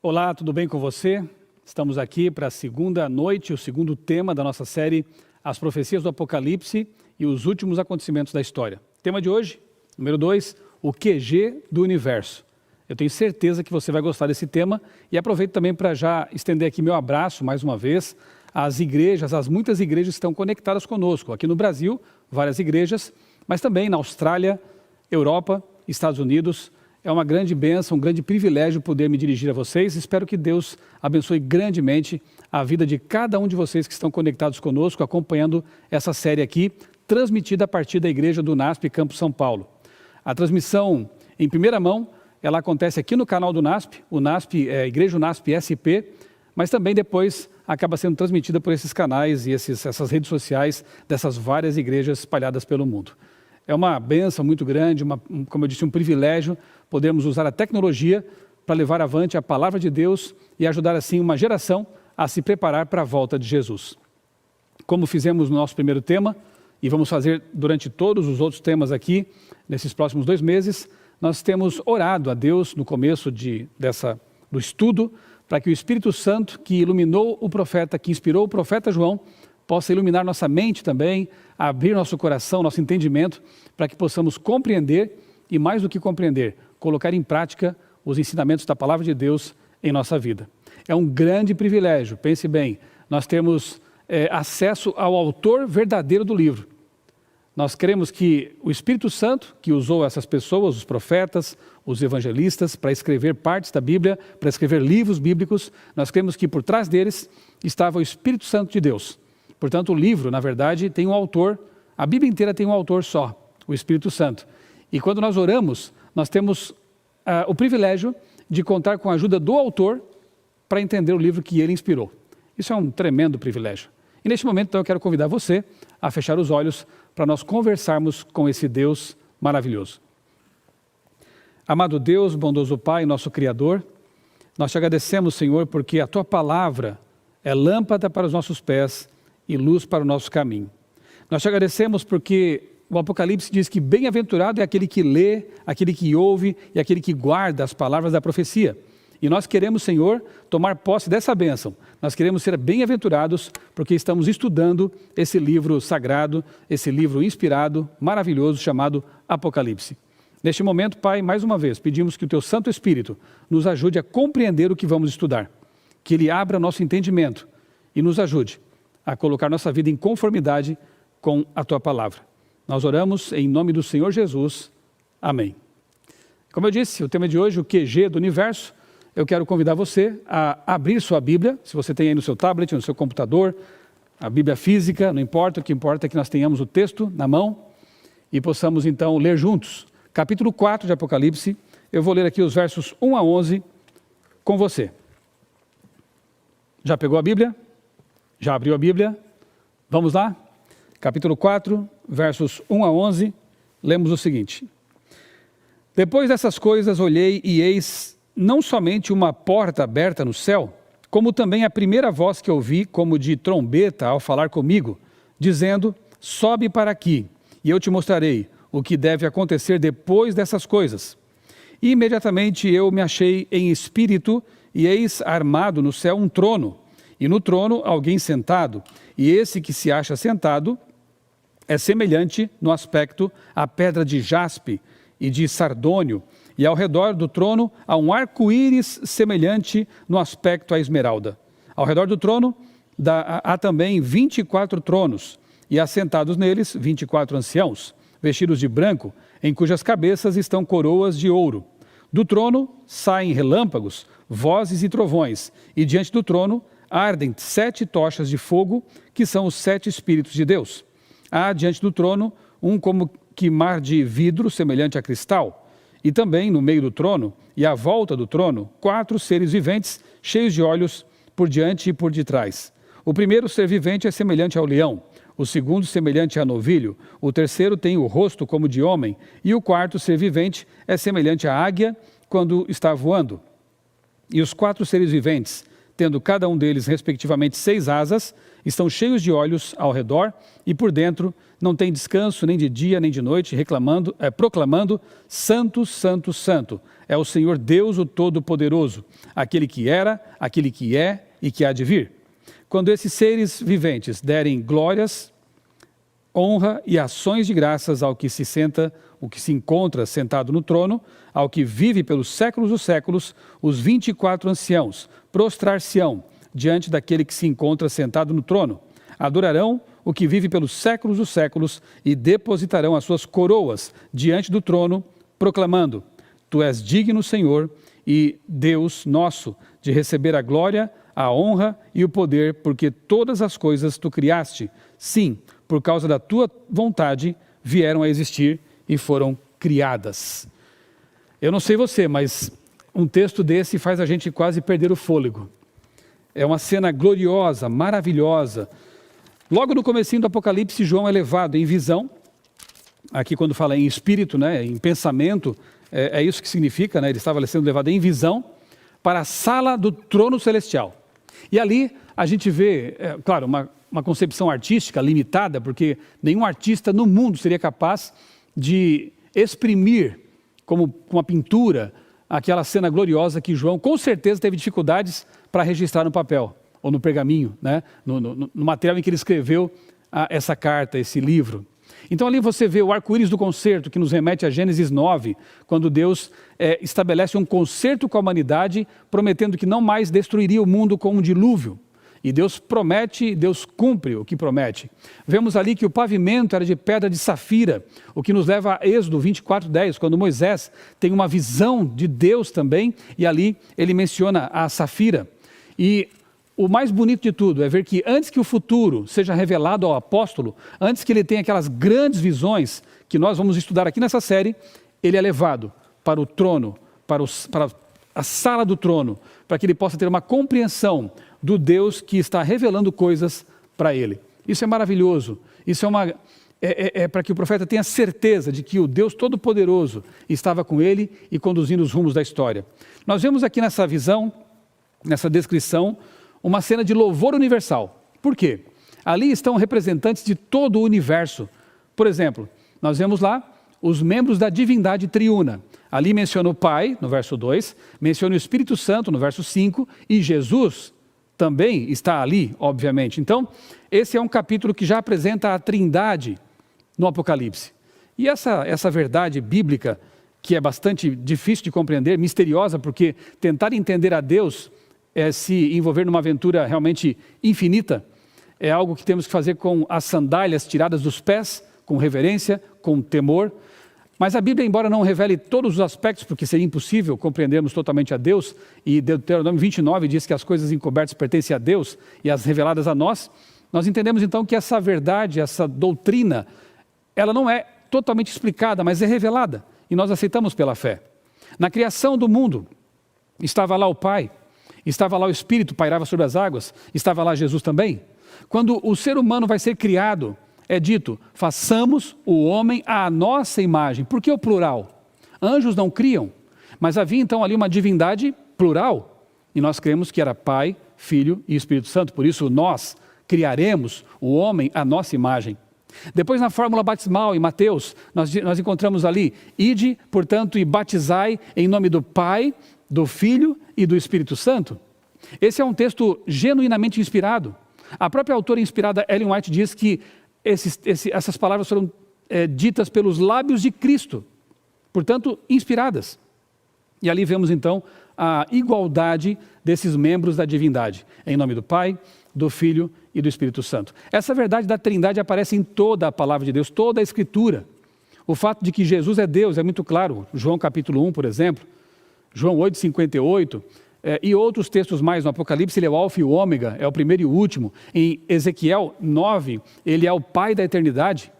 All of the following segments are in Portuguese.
Olá, tudo bem com você? Estamos aqui para a segunda noite, o segundo tema da nossa série As Profecias do Apocalipse e os Últimos Acontecimentos da História. Tema de hoje, número 2, o QG do Universo. Eu tenho certeza que você vai gostar desse tema e aproveito também para já estender aqui meu abraço mais uma vez às igrejas, às muitas igrejas que estão conectadas conosco. Aqui no Brasil, várias igrejas, mas também na Austrália, Europa, Estados Unidos. É uma grande bênção, um grande privilégio poder me dirigir a vocês. Espero que Deus abençoe grandemente a vida de cada um de vocês que estão conectados conosco, acompanhando essa série aqui, transmitida a partir da Igreja do NASP Campo São Paulo. A transmissão em primeira mão, ela acontece aqui no canal do NASP, o NASP é Igreja NASP SP, mas também depois acaba sendo transmitida por esses canais e essas redes sociais dessas várias igrejas espalhadas pelo mundo. É uma bênção muito grande, como eu disse, um privilégio podermos usar a tecnologia para levar avante a palavra de Deus e ajudar assim uma geração a se preparar para a volta de Jesus. Como fizemos no nosso primeiro tema, e vamos fazer durante todos os outros temas aqui, nesses próximos 2 meses, nós temos orado a Deus no começo do estudo, para que o Espírito Santo que iluminou o profeta, que inspirou o profeta João, possa iluminar nossa mente também, abrir nosso coração, nosso entendimento, para que possamos compreender e, mais do que compreender, colocar em prática os ensinamentos da palavra de Deus em nossa vida. É um grande privilégio, pense bem, nós temos acesso ao autor verdadeiro do livro. Nós cremos que o Espírito Santo, que usou essas pessoas, os profetas, os evangelistas, para escrever partes da Bíblia, para escrever livros bíblicos, nós cremos que por trás deles estava o Espírito Santo de Deus. Portanto, o livro, na verdade, tem um autor, a Bíblia inteira tem um autor só, o Espírito Santo. E quando nós oramos, nós temos o privilégio de contar com a ajuda do autor para entender o livro que ele inspirou. Isso é um tremendo privilégio. E neste momento, então, eu quero convidar você a fechar os olhos para nós conversarmos com esse Deus maravilhoso. Amado Deus, bondoso Pai, nosso Criador, nós te agradecemos, Senhor, porque a Tua palavra é lâmpada para os nossos pés e luz para o nosso caminho. Nós te agradecemos porque o Apocalipse diz que bem-aventurado é aquele que lê, aquele que ouve e aquele que guarda as palavras da profecia. E nós queremos, Senhor, tomar posse dessa bênção. Nós queremos ser bem-aventurados porque estamos estudando esse livro sagrado, esse livro inspirado, maravilhoso, chamado Apocalipse. Neste momento, Pai, mais uma vez, pedimos que o Teu Santo Espírito nos ajude a compreender o que vamos estudar. Que Ele abra nosso entendimento e nos ajude a colocar nossa vida em conformidade com a Tua palavra. Nós oramos em nome do Senhor Jesus. Amém. Como eu disse, o tema de hoje, o QG do Universo. Eu quero convidar você a abrir sua Bíblia, se você tem aí no seu tablet, no seu computador, a Bíblia física, não importa, o que importa é que nós tenhamos o texto na mão e possamos então ler juntos. Capítulo 4 de Apocalipse, eu vou ler aqui os versos 1 a 11 com você. Já pegou a Bíblia? Já abriu a Bíblia? Vamos lá? Capítulo 4, versos 1 a 11, lemos o seguinte. Depois dessas coisas olhei e eis não somente uma porta aberta no céu, como também a primeira voz que ouvi, como de trombeta ao falar comigo, dizendo, sobe para aqui, e eu te mostrarei o que deve acontecer depois dessas coisas. E imediatamente eu me achei em espírito, e eis armado no céu um trono, e no trono alguém sentado, e esse que se acha sentado é semelhante no aspecto à pedra de jaspe e de sardônio, e ao redor do trono há um arco-íris semelhante no aspecto à esmeralda. Ao redor do trono há também 24 tronos, e assentados neles 24 anciãos, vestidos de branco, em cujas cabeças estão coroas de ouro. Do trono saem relâmpagos, vozes e trovões, e diante do trono ardem 7 tochas de fogo, que são os 7 Espíritos de Deus. Há diante do trono um como que mar de vidro semelhante a cristal, e também no meio do trono e à volta do trono 4 seres viventes cheios de olhos por diante e por detrás. O primeiro ser vivente é semelhante ao leão, o segundo semelhante a novilho, o terceiro tem o rosto como de homem e o quarto ser vivente é semelhante à águia quando está voando. E os 4 seres viventes tendo cada um deles, respectivamente, 6 asas, estão cheios de olhos ao redor e por dentro não tem descanso nem de dia nem de noite, proclamando: Santo, Santo, Santo, é o Senhor Deus, o Todo-Poderoso, aquele que era, aquele que é e que há de vir. Quando esses seres viventes derem glórias, honra e ações de graças ao que se encontra sentado no trono, ao que vive pelos séculos dos séculos, os 24 anciãos prostrar-se-ão diante daquele que se encontra sentado no trono. Adorarão o que vive pelos séculos dos séculos e depositarão as suas coroas diante do trono, proclamando: Tu és digno, Senhor, e Deus nosso, de receber a glória, a honra e o poder, porque todas as coisas tu criaste. Sim, por causa da tua vontade, vieram a existir e foram criadas. Eu não sei você, mas um texto desse faz a gente quase perder o fôlego. É uma cena gloriosa, maravilhosa. Logo no comecinho do Apocalipse, João é levado em visão. Aqui quando fala em espírito, né, em pensamento, é isso que significa, né? Ele estava sendo levado em visão para a sala do trono celestial. E ali a gente vê, claro, uma concepção artística limitada, porque nenhum artista no mundo seria capaz de exprimir, como uma pintura, aquela cena gloriosa que João com certeza teve dificuldades para registrar no papel, ou no pergaminho, né? no material em que ele escreveu essa carta, esse livro. Então ali você vê o arco-íris do concerto, que nos remete a Gênesis 9, quando Deus estabelece um concerto com a humanidade, prometendo que não mais destruiria o mundo com um dilúvio. E Deus promete, Deus cumpre o que promete. Vemos ali que o pavimento era de pedra de safira, o que nos leva a Êxodo 24:10, quando Moisés tem uma visão de Deus também, e ali ele menciona a safira. E o mais bonito de tudo é ver que antes que o futuro seja revelado ao apóstolo, antes que ele tenha aquelas grandes visões que nós vamos estudar aqui nessa série, ele é levado para o trono, para a sala do trono, para que ele possa ter uma compreensão do Deus que está revelando coisas para ele. Isso é maravilhoso. Isso é para que o profeta tenha certeza de que o Deus Todo-Poderoso estava com ele e conduzindo os rumos da história. Nós vemos aqui nessa visão, nessa descrição, uma cena de louvor universal. Por quê? Ali estão representantes de todo o universo. Por exemplo, nós vemos lá os membros da divindade triuna. Ali menciona o Pai, no verso 2, menciona o Espírito Santo, no verso 5, e Jesus também está ali, obviamente. Então, esse é um capítulo que já apresenta a Trindade no Apocalipse. E essa verdade bíblica, que é bastante difícil de compreender, misteriosa, porque tentar entender a Deus é se envolver numa aventura realmente infinita, é algo que temos que fazer com as sandálias tiradas dos pés, com reverência, com temor. Mas a Bíblia, embora não revele todos os aspectos, porque seria impossível compreendermos totalmente a Deus, e Deuteronômio 29 diz que as coisas encobertas pertencem a Deus e as reveladas a nós, nós entendemos então que essa verdade, essa doutrina, ela não é totalmente explicada, mas é revelada, e nós aceitamos pela fé. Na criação do mundo, estava lá o Pai, estava lá o Espírito, pairava sobre as águas, estava lá Jesus também. Quando o ser humano vai ser criado, é dito: façamos o homem à nossa imagem. Por que o plural? Anjos não criam, mas havia então ali uma divindade plural, e nós cremos que era Pai, Filho e Espírito Santo. Por isso nós criaremos o homem à nossa imagem. Depois na fórmula batismal em Mateus, nós encontramos ali: ide, portanto, e batizai em nome do Pai, do Filho e do Espírito Santo. Esse é um texto genuinamente inspirado. A própria autora inspirada Ellen White diz que essas palavras foram ditas pelos lábios de Cristo, portanto, inspiradas. E ali vemos então a igualdade desses membros da divindade, em nome do Pai, do Filho e do Espírito Santo. Essa verdade da Trindade aparece em toda a palavra de Deus, toda a Escritura. O fato de que Jesus é Deus é muito claro. João capítulo 1, por exemplo, João 8:58, e outros textos mais no Apocalipse, ele é o Alfa e o Ômega, é o primeiro e o último. Em Ezequiel 9, ele é o Pai da eternidade.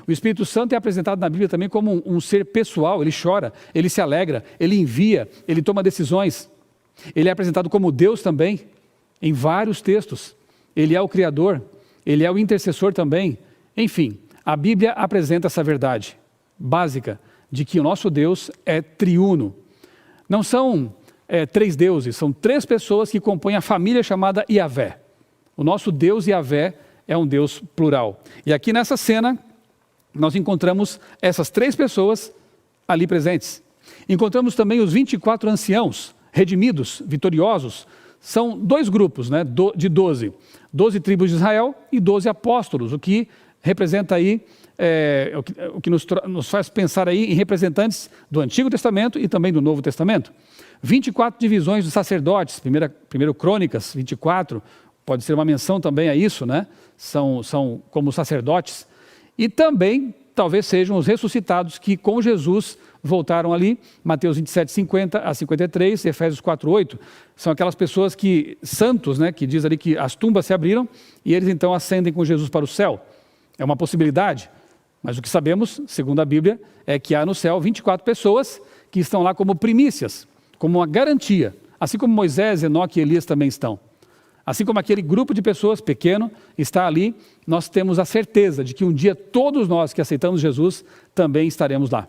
O Espírito Santo é apresentado na Bíblia também como um ser pessoal, ele chora, ele se alegra, ele envia, ele toma decisões. Ele é apresentado como Deus também, em vários textos. Ele é o Criador, ele é o intercessor também. Enfim, a Bíblia apresenta essa verdade básica de que o nosso Deus é triuno. Não são três deuses, são três pessoas que compõem a família chamada Yahvé. O nosso Deus Yahvé é um Deus plural. E aqui nessa cena, nós encontramos essas três pessoas ali presentes. Encontramos também os 24 anciãos, redimidos, vitoriosos. São dois grupos, né, de 12. 12 tribos de Israel e 12 apóstolos, o que representa aí, o que nos faz pensar aí em representantes do Antigo Testamento e também do Novo Testamento. 24 divisões dos sacerdotes, primeiro Crônicas 24, pode ser uma menção também a isso, né? São como sacerdotes. E também, talvez sejam os ressuscitados que com Jesus voltaram ali, Mateus 27, 50 a 53, Efésios 4, 8, são aquelas pessoas santos, né, que diz ali que as tumbas se abriram e eles então ascendem com Jesus para o céu. É uma possibilidade, mas o que sabemos, segundo a Bíblia, é que há no céu 24 pessoas que estão lá como primícias, como uma garantia, assim como Moisés, Enoque e Elias também estão. Assim como aquele grupo de pessoas pequeno está ali, nós temos a certeza de que um dia todos nós que aceitamos Jesus também estaremos lá.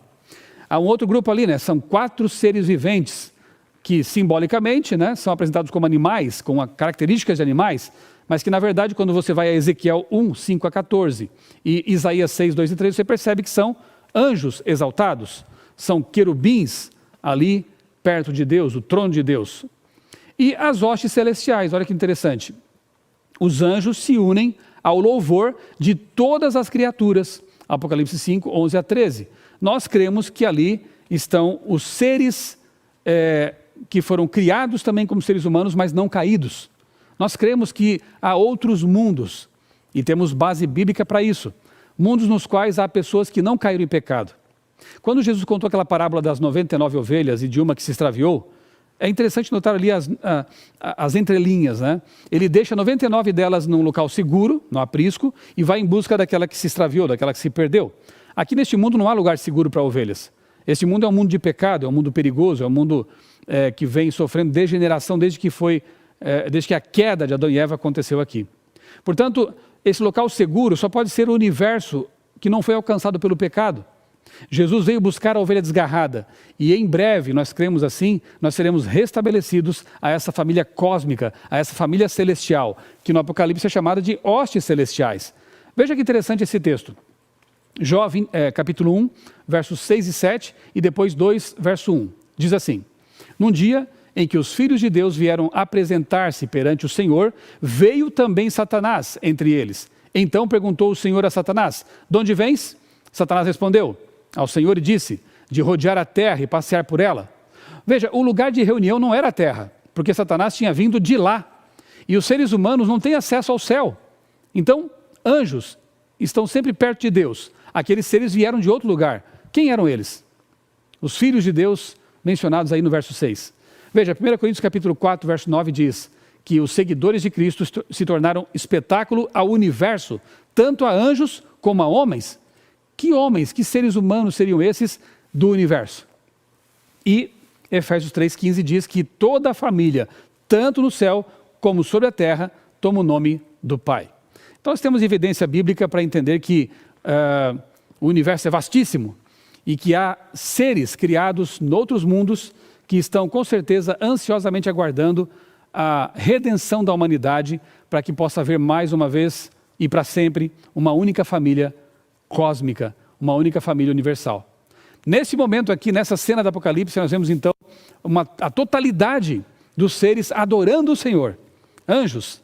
Há um outro grupo ali, né? São 4 seres viventes que simbolicamente, né, são apresentados como animais, com características de animais, mas que na verdade quando você vai a Ezequiel 1, 5 a 14 e Isaías 6, 2 e 3, você percebe que são anjos exaltados, são querubins ali perto de Deus, o trono de Deus. E as hostes celestiais, olha que interessante, os anjos se unem ao louvor de todas as criaturas, Apocalipse 5, 11 a 13. Nós cremos que ali estão os seres que foram criados também como seres humanos, mas não caídos. Nós cremos que há outros mundos, e temos base bíblica para isso, mundos nos quais há pessoas que não caíram em pecado. Quando Jesus contou aquela parábola das 99 ovelhas e de uma que se extraviou, é interessante notar ali as entrelinhas, né? Ele deixa 99 delas num local seguro, no aprisco, e vai em busca daquela que se extraviou, daquela que se perdeu. Aqui neste mundo não há lugar seguro para ovelhas. Este mundo é um mundo de pecado, é um mundo perigoso, é um mundo que vem sofrendo degeneração desde que a queda de Adão e Eva aconteceu aqui. Portanto, esse local seguro só pode ser o universo que não foi alcançado pelo pecado. Jesus veio buscar a ovelha desgarrada e em breve, nós cremos assim, nós seremos restabelecidos a essa família cósmica, a essa família celestial, que no Apocalipse é chamada de hostes celestiais. Veja que interessante esse texto. Jó, capítulo 1, versos 6 e 7 e depois 2, verso 1. Diz assim: num dia em que os filhos de Deus vieram apresentar-se perante o Senhor, veio também Satanás entre eles. Então perguntou o Senhor a Satanás: de onde vens? Satanás respondeu ao Senhor e disse: de rodear a terra e passear por ela. Veja, o lugar de reunião não era a terra, porque Satanás tinha vindo de lá. E os seres humanos não têm acesso ao céu. Então, anjos estão sempre perto de Deus. Aqueles seres vieram de outro lugar. Quem eram eles? Os filhos de Deus, mencionados aí no verso 6. Veja, 1 Coríntios capítulo 4, verso 9 diz que os seguidores de Cristo se tornaram espetáculo ao universo, tanto a anjos como a homens. Que homens, que seres humanos seriam esses do universo? E Efésios 3,15 diz que toda a família, tanto no céu como sobre a terra, toma o nome do Pai. Então nós temos evidência bíblica para entender que o universo é vastíssimo e que há seres criados noutros mundos que estão com certeza ansiosamente aguardando a redenção da humanidade para que possa haver mais uma vez e para sempre uma única família cósmica, uma única família universal. Nesse momento aqui, nessa cena do Apocalipse, nós vemos então a totalidade dos seres adorando o Senhor. Anjos,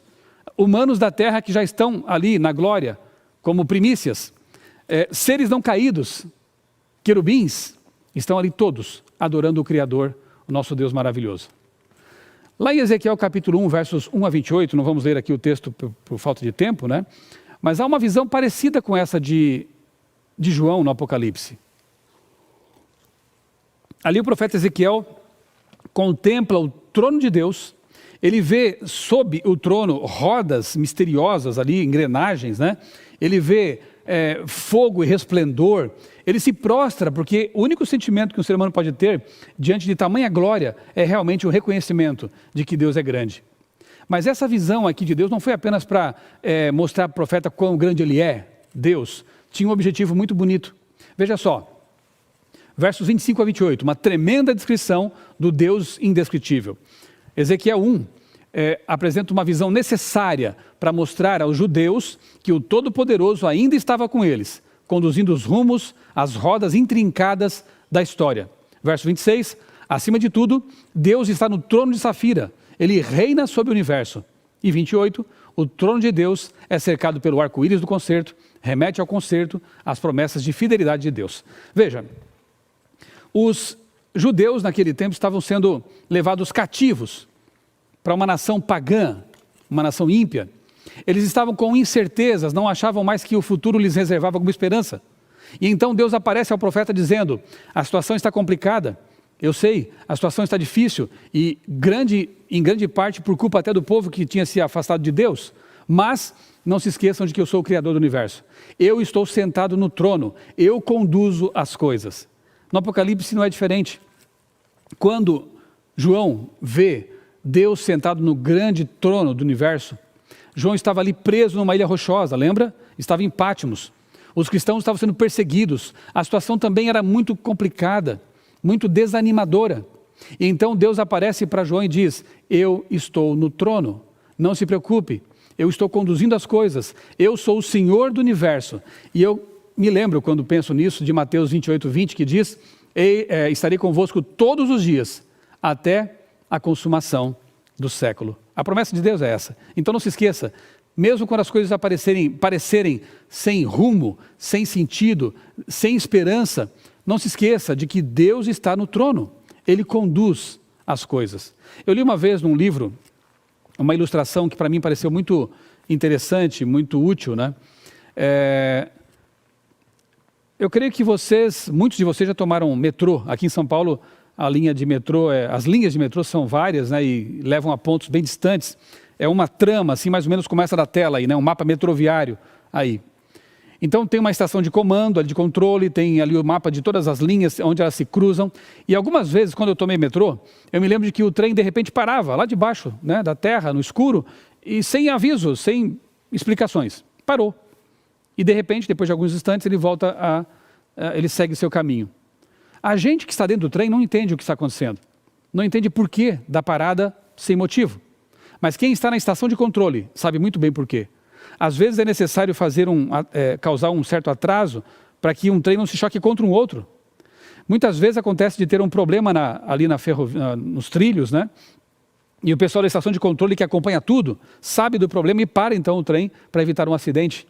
humanos da terra que já estão ali na glória, como primícias, seres não caídos, querubins, estão ali todos adorando o Criador, o nosso Deus maravilhoso. Lá em Ezequiel capítulo 1, versos 1 a 28, não vamos ler aqui o texto por falta de tempo, né? Mas há uma visão parecida com essa de João no Apocalipse. Ali o profeta Ezequiel contempla o trono de Deus, ele vê sob o trono rodas misteriosas ali, engrenagens, né? Ele vê fogo e resplendor, ele se prostra, porque o único sentimento que um ser humano pode ter diante de tamanha glória é realmente o reconhecimento de que Deus é grande. Mas essa visão aqui de Deus não foi apenas para mostrar ao profeta quão grande ele é, Deus, tinha um objetivo muito bonito. Veja só, versos 25 a 28, uma tremenda descrição do Deus indescritível. Ezequiel 1 apresenta uma visão necessária para mostrar aos judeus que o Todo-Poderoso ainda estava com eles, conduzindo os rumos, as rodas intrincadas da história. Verso 26, acima de tudo, Deus está no trono de Safira, ele reina sobre o universo. E 28, o trono de Deus é cercado pelo arco-íris do concerto, remete ao concerto, às promessas de fidelidade de Deus. Veja, os judeus naquele tempo estavam sendo levados cativos para uma nação pagã, uma nação ímpia. Eles estavam com incertezas, não achavam mais que o futuro lhes reservava alguma esperança. E então Deus aparece ao profeta dizendo, a situação está complicada, eu sei, a situação está difícil e em grande parte por culpa até do povo que tinha se afastado de Deus, mas não se esqueçam de que eu sou o Criador do universo. Eu estou sentado no trono, eu conduzo as coisas. No Apocalipse não é diferente. Quando João vê Deus sentado no grande trono do universo, João estava ali preso numa ilha rochosa, lembra? Estava em Pátimos. Os cristãos estavam sendo perseguidos. A situação também era muito complicada, muito desanimadora. E então Deus aparece para João e diz, eu estou no trono, não se preocupe, eu estou conduzindo as coisas, eu sou o Senhor do universo. E eu me lembro, quando penso nisso, de Mateus 28, 20, que diz, estarei convosco todos os dias, até a consumação do século. A promessa de Deus é essa. Então não se esqueça, mesmo quando as coisas parecerem sem rumo, sem sentido, sem esperança, não se esqueça de que Deus está no trono. Ele conduz as coisas. Eu li uma vez num livro, uma ilustração que para mim pareceu muito interessante, muito útil, né? Eu creio que muitos de vocês já tomaram metrô. Aqui em São Paulo, a linha de metrô, as linhas de metrô são várias, né, e levam a pontos bem distantes. É uma trama, assim, mais ou menos como essa da tela aí, né, um mapa metroviário aí. Então tem uma estação de comando, de controle, tem ali o mapa de todas as linhas, onde elas se cruzam. E algumas vezes, quando eu tomei metrô, eu me lembro de que o trem de repente parava lá debaixo, né, da terra, no escuro, e sem aviso, sem explicações. Parou. E de repente, depois de alguns instantes, ele segue seu caminho. A gente que está dentro do trem não entende o que está acontecendo. Não entende por que da parada sem motivo. Mas quem está na estação de controle sabe muito bem por quê. Às vezes é necessário causar um certo atraso para que um trem não se choque contra um outro. Muitas vezes acontece de ter um problema ali nos trilhos, né? E o pessoal da estação de controle que acompanha tudo, sabe do problema e para então o trem para evitar um acidente.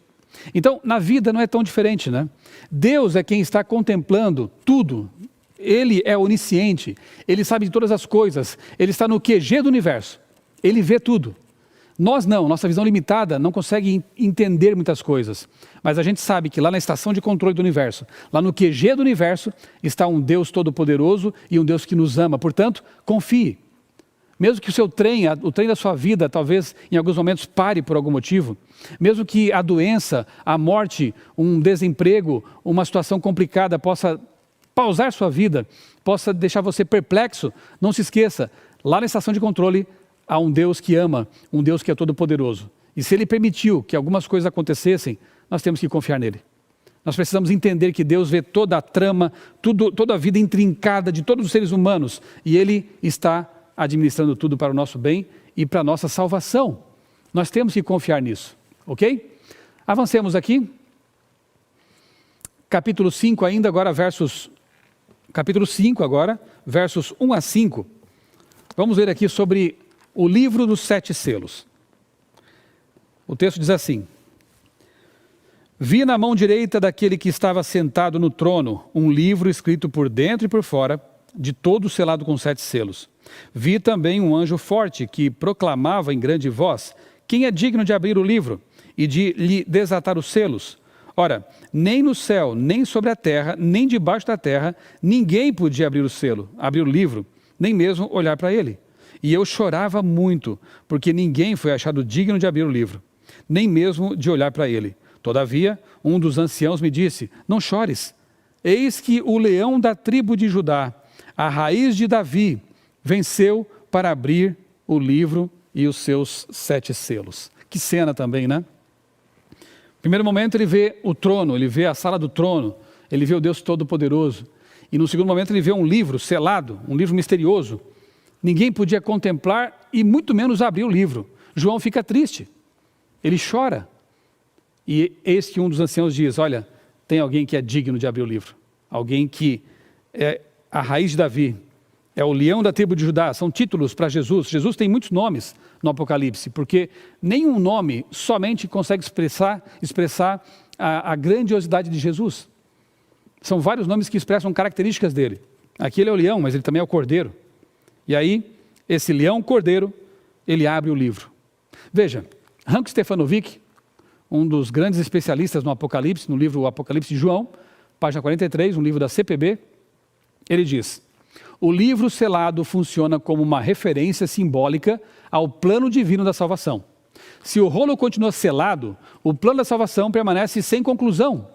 Então, na vida não é tão diferente, né? Deus é quem está contemplando tudo. Ele é onisciente, ele sabe de todas as coisas, ele está no QG do universo, ele vê tudo. Nós não, nossa visão limitada não consegue entender muitas coisas, mas a gente sabe que lá na estação de controle do universo, lá no QG do universo, está um Deus todo-poderoso e um Deus que nos ama. Portanto, confie. Mesmo que o trem da sua vida, talvez em alguns momentos pare por algum motivo, mesmo que a doença, a morte, um desemprego, uma situação complicada possa pausar sua vida, possa deixar você perplexo, não se esqueça, lá na estação de controle há um Deus que ama, um Deus que é todo-poderoso. E se Ele permitiu que algumas coisas acontecessem, nós temos que confiar nele. Nós precisamos entender que Deus vê toda a trama, toda a vida intrincada de todos os seres humanos, e Ele está administrando tudo para o nosso bem e para a nossa salvação. Nós temos que confiar nisso, ok? Avancemos aqui. Capítulo 5 ainda, capítulo 5 agora, versos 1 a 5. Vamos ler aqui sobre o livro dos 7 selos. O texto diz assim: Vi na mão direita daquele que estava sentado no trono um livro escrito por dentro e por fora, de todo selado com 7 selos. Vi também um anjo forte que proclamava em grande voz: quem é digno de abrir o livro e de lhe desatar os selos? Ora, nem no céu, nem sobre a terra, nem debaixo da terra, ninguém podia abrir o livro, nem mesmo olhar para ele. E eu chorava muito, porque ninguém foi achado digno de abrir o livro, nem mesmo de olhar para ele. Todavia, um dos anciãos me disse: não chores, eis que o leão da tribo de Judá, a raiz de Davi, venceu para abrir o livro e os seus 7 selos. Que cena também, né? No primeiro momento ele vê o trono, ele vê a sala do trono, ele vê o Deus Todo-Poderoso. E no segundo momento ele vê um livro selado, um livro misterioso. Ninguém podia contemplar e muito menos abrir o livro. João fica triste, ele chora. E eis que um dos anciãos diz, olha, tem alguém que é digno de abrir o livro. Alguém que é a raiz de Davi, é o leão da tribo de Judá, são títulos para Jesus. Jesus tem muitos nomes no Apocalipse, porque nenhum nome somente consegue expressar a grandiosidade de Jesus. São vários nomes que expressam características dele. Aqui ele é o leão, mas ele também é o cordeiro. E aí, esse leão cordeiro, ele abre o livro. Veja, Ranko Stefanovic, um dos grandes especialistas no Apocalipse, no livro Apocalipse de João, página 43, um livro da CPB, ele diz, o livro selado funciona como uma referência simbólica ao plano divino da salvação. Se o rolo continua selado, o plano da salvação permanece sem conclusão.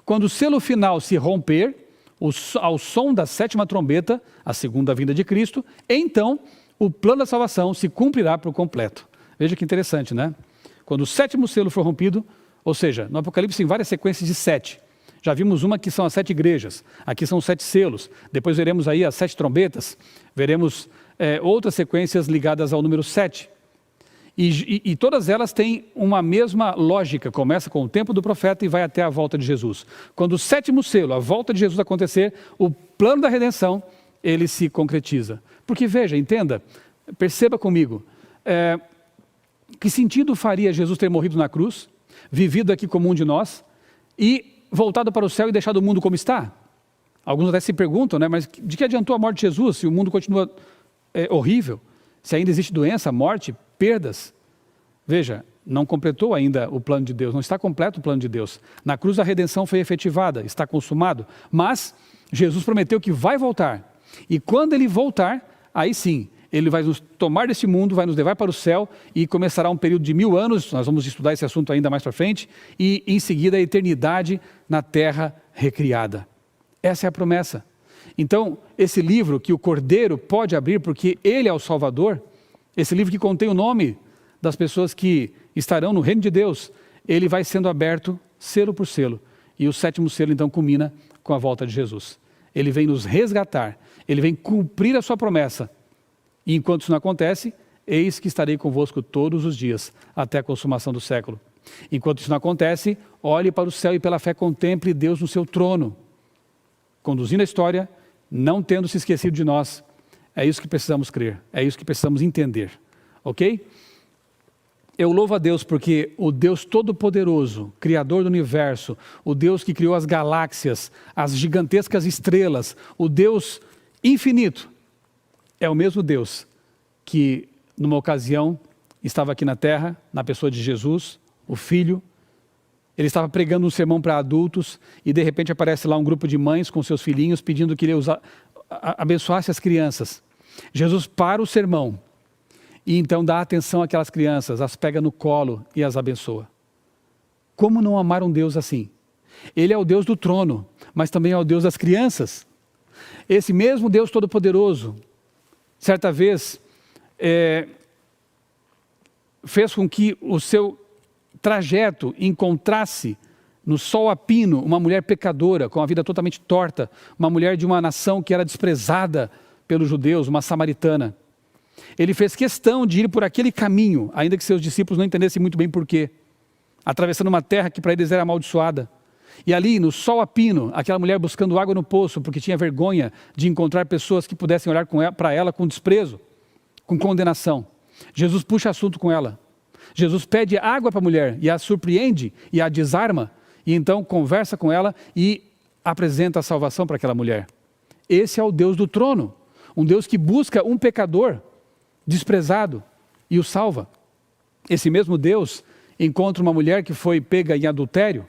Quando o selo final se romper, ao som da sétima trombeta, a segunda vinda de Cristo, então o plano da salvação se cumprirá por completo. Veja que interessante, né? Quando o sétimo selo for rompido, ou seja, no Apocalipse tem várias sequências de 7. Já vimos uma que são as 7 igrejas, aqui são os 7 selos, depois veremos aí as 7 trombetas, veremos outras sequências ligadas ao número 7. E todas elas têm uma mesma lógica, começa com o tempo do profeta e vai até a volta de Jesus. Quando o sétimo selo, a volta de Jesus acontecer, o plano da redenção, ele se concretiza. Porque veja, entenda, perceba comigo, que sentido faria Jesus ter morrido na cruz, vivido aqui como um de nós, e voltado para o céu e deixado o mundo como está? Alguns até se perguntam, né, mas de que adiantou a morte de Jesus se o mundo continua horrível? Se ainda existe doença, morte, perdas? Veja, não completou ainda o plano de Deus, não está completo o plano de Deus. Na cruz a redenção foi efetivada, está consumado, mas Jesus prometeu que vai voltar. E quando ele voltar, aí sim, ele vai nos tomar desse mundo, vai nos levar para o céu e começará um período de 1000 anos, nós vamos estudar esse assunto ainda mais para frente, e em seguida a eternidade na terra recriada. Essa é a promessa. Então, esse livro que o Cordeiro pode abrir, porque ele é o Salvador, esse livro que contém o nome das pessoas que estarão no reino de Deus, ele vai sendo aberto selo por selo. E o sétimo selo então culmina com a volta de Jesus. Ele vem nos resgatar, ele vem cumprir a sua promessa. E enquanto isso não acontece, eis que estarei convosco todos os dias, até a consumação do século. Enquanto isso não acontece, olhe para o céu e pela fé contemple Deus no seu trono, conduzindo a história, não tendo se esquecido de nós. É isso que precisamos crer, é isso que precisamos entender, ok? Eu louvo a Deus porque o Deus Todo-Poderoso, Criador do Universo, o Deus que criou as galáxias, as gigantescas estrelas, o Deus infinito, é o mesmo Deus que, numa ocasião, estava aqui na terra, na pessoa de Jesus, o Filho. Ele estava pregando um sermão para adultos e de repente aparece lá um grupo de mães com seus filhinhos pedindo que ele abençoasse as crianças. Jesus para o sermão e então dá atenção àquelas crianças, as pega no colo e as abençoa. Como não amar um Deus assim? Ele é o Deus do trono, mas também é o Deus das crianças. Esse mesmo Deus Todo-Poderoso, certa vez, fez com que o seu trajeto encontrasse no sol a pino uma mulher pecadora, com a vida totalmente torta, uma mulher de uma nação que era desprezada pelos judeus, uma samaritana. Ele fez questão de ir por aquele caminho, ainda que seus discípulos não entendessem muito bem porquê, atravessando uma terra que para eles era amaldiçoada. E ali, no sol a pino, aquela mulher buscando água no poço, porque tinha vergonha de encontrar pessoas que pudessem olhar para ela com desprezo, com condenação. Jesus puxa assunto com ela. Jesus pede água para a mulher e a surpreende e a desarma, e então conversa com ela e apresenta a salvação para aquela mulher. Esse é o Deus do trono, um Deus que busca um pecador desprezado e o salva. Esse mesmo Deus encontra uma mulher que foi pega em adultério,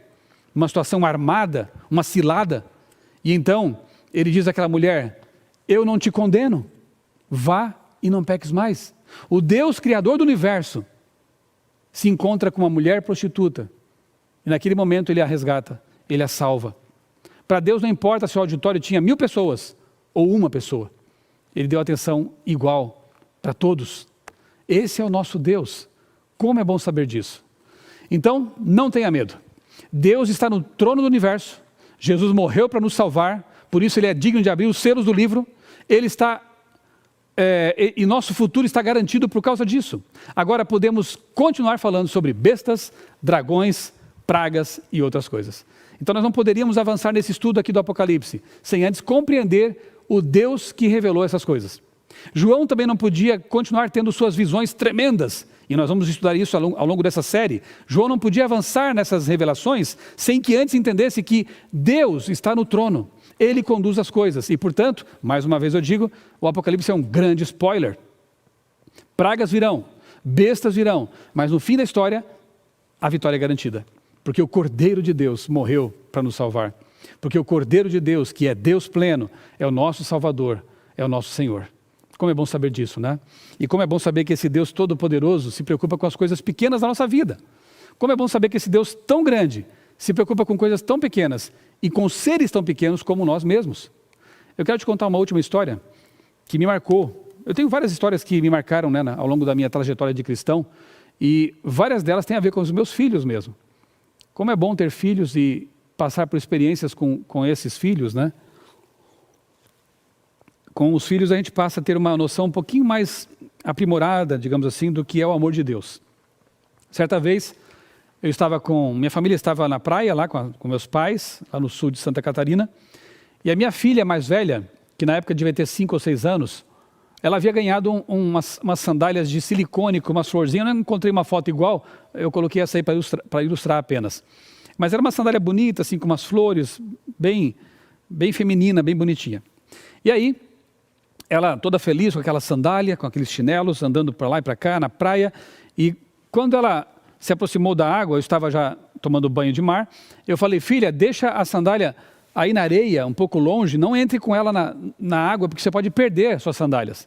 uma situação armada, uma cilada, e então ele diz àquela mulher: eu não te condeno, vá e não peques mais. O Deus Criador do Universo se encontra com uma mulher prostituta, e naquele momento ele a resgata, ele a salva. Para Deus não importa se o auditório tinha 1000 pessoas ou uma pessoa, ele deu atenção igual para todos. Esse é o nosso Deus. Como é bom saber disso. Então, não tenha medo. Deus está no trono do universo, Jesus morreu para nos salvar, por isso ele é digno de abrir os selos do livro. Ele está, e nosso futuro está garantido por causa disso. Agora podemos continuar falando sobre bestas, dragões, pragas e outras coisas. Então nós não poderíamos avançar nesse estudo aqui do Apocalipse, sem antes compreender o Deus que revelou essas coisas. João também não podia continuar tendo suas visões tremendas, e nós vamos estudar isso ao longo dessa série. João não podia avançar nessas revelações sem que antes entendesse que Deus está no trono, Ele conduz as coisas, e portanto, mais uma vez eu digo, o Apocalipse é um grande spoiler. Pragas virão, bestas virão, mas no fim da história, a vitória é garantida, porque o Cordeiro de Deus morreu para nos salvar, porque o Cordeiro de Deus, que é Deus pleno, é o nosso Salvador, é o nosso Senhor. Como é bom saber disso, né? E como é bom saber que esse Deus todo-poderoso se preocupa com as coisas pequenas da nossa vida. Como é bom saber que esse Deus tão grande se preocupa com coisas tão pequenas e com seres tão pequenos como nós mesmos. Eu quero te contar uma última história que me marcou. Eu tenho várias histórias que me marcaram, né, ao longo da minha trajetória de cristão, e várias delas têm a ver com os meus filhos mesmo. Como é bom ter filhos e passar por experiências com esses filhos, né? Com os filhos a gente passa a ter uma noção um pouquinho mais aprimorada, digamos assim, do que é o amor de Deus. Certa vez, minha família estava na praia, lá com meus pais, lá no sul de Santa Catarina, e a minha filha mais velha, que na época devia ter 5 ou 6 anos, ela havia ganhado umas sandálias de silicone com umas florzinhas. Eu não encontrei uma foto igual, eu coloquei essa aí para ilustrar apenas. Mas era uma sandália bonita, assim, com umas flores, bem feminina, bem bonitinha. E aí, ela toda feliz com aquela sandália, com aqueles chinelos, andando para lá e para cá na praia, e quando ela se aproximou da água, eu estava já tomando banho de mar, eu falei: filha, deixa a sandália aí na areia, um pouco longe, não entre com ela na água, porque você pode perder suas sandálias.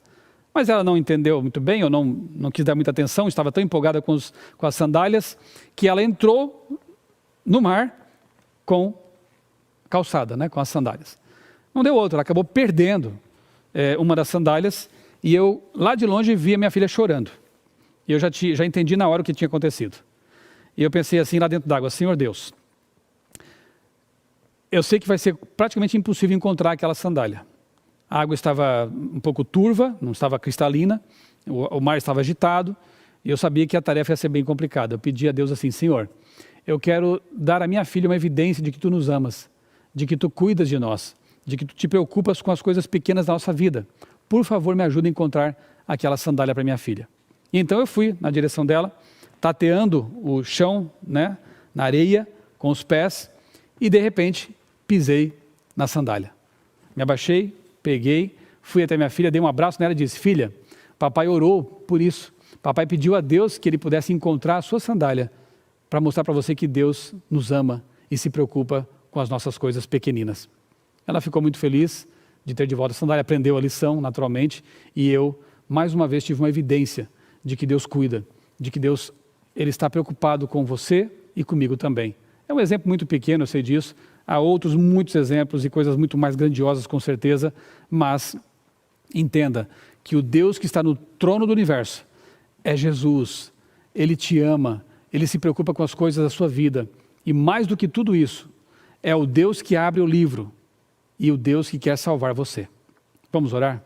Mas ela não entendeu muito bem, eu não quis dar muita atenção, estava tão empolgada com as sandálias, que ela entrou no mar com calçada, né, com as sandálias. Não deu outra, ela acabou perdendo uma das sandálias, e eu lá de longe vi a minha filha chorando. E eu já entendi na hora o que tinha acontecido. E eu pensei assim lá dentro d'água: Senhor Deus, eu sei que vai ser praticamente impossível encontrar aquela sandália. A água estava um pouco turva, não estava cristalina, o mar estava agitado, e eu sabia que a tarefa ia ser bem complicada. Eu pedi a Deus assim: Senhor, eu quero dar à minha filha uma evidência de que Tu nos amas, de que Tu cuidas de nós, de que Tu te preocupas com as coisas pequenas da nossa vida. Por favor, me ajuda a encontrar aquela sandália para minha filha. E então eu fui na direção dela, tateando o chão, né, na areia, com os pés, e de repente pisei na sandália. Me abaixei, peguei, fui até minha filha, dei um abraço nela e disse: filha, papai orou por isso. Papai pediu a Deus que ele pudesse encontrar a sua sandália para mostrar para você que Deus nos ama e se preocupa com as nossas coisas pequeninas. Ela ficou muito feliz de ter de volta a sandália, aprendeu a lição naturalmente, e eu, mais uma vez, tive uma evidência de que Deus cuida, de que Deus Ele está preocupado com você e comigo também. É um exemplo muito pequeno, eu sei disso, há outros muitos exemplos e coisas muito mais grandiosas com certeza, mas entenda que o Deus que está no trono do universo é Jesus. Ele te ama, Ele se preocupa com as coisas da sua vida, e mais do que tudo isso, é o Deus que abre o livro e o Deus que quer salvar você. Vamos orar?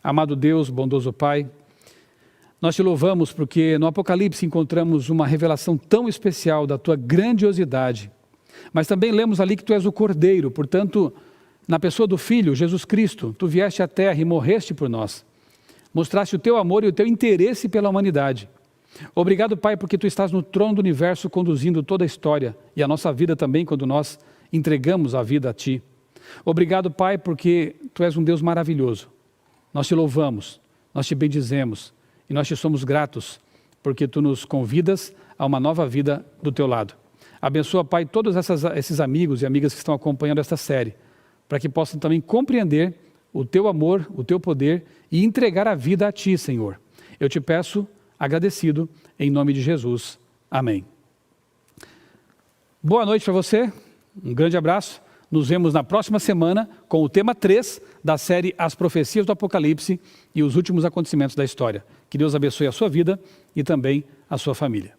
Amado Deus, bondoso Pai, nós te louvamos porque no Apocalipse encontramos uma revelação tão especial da Tua grandiosidade, mas também lemos ali que Tu és o Cordeiro, portanto, na pessoa do Filho, Jesus Cristo, Tu vieste à terra e morreste por nós. Mostraste o Teu amor e o Teu interesse pela humanidade. Obrigado, Pai, porque Tu estás no trono do universo conduzindo toda a história e a nossa vida também, quando nós entregamos a vida a Ti. Obrigado, Pai, porque Tu és um Deus maravilhoso. Nós Te louvamos, nós Te bendizemos e nós Te somos gratos porque Tu nos convidas a uma nova vida do Teu lado. Abençoa, Pai, todos esses amigos e amigas que estão acompanhando esta série, para que possam também compreender o Teu amor, o Teu poder e entregar a vida a Ti, Senhor. Eu Te peço, agradecido, em nome de Jesus. Amém. Boa noite para você, um grande abraço. Nos vemos na próxima semana com o tema 3 da série As Profecias do Apocalipse e os últimos acontecimentos da história. Que Deus abençoe a sua vida e também a sua família.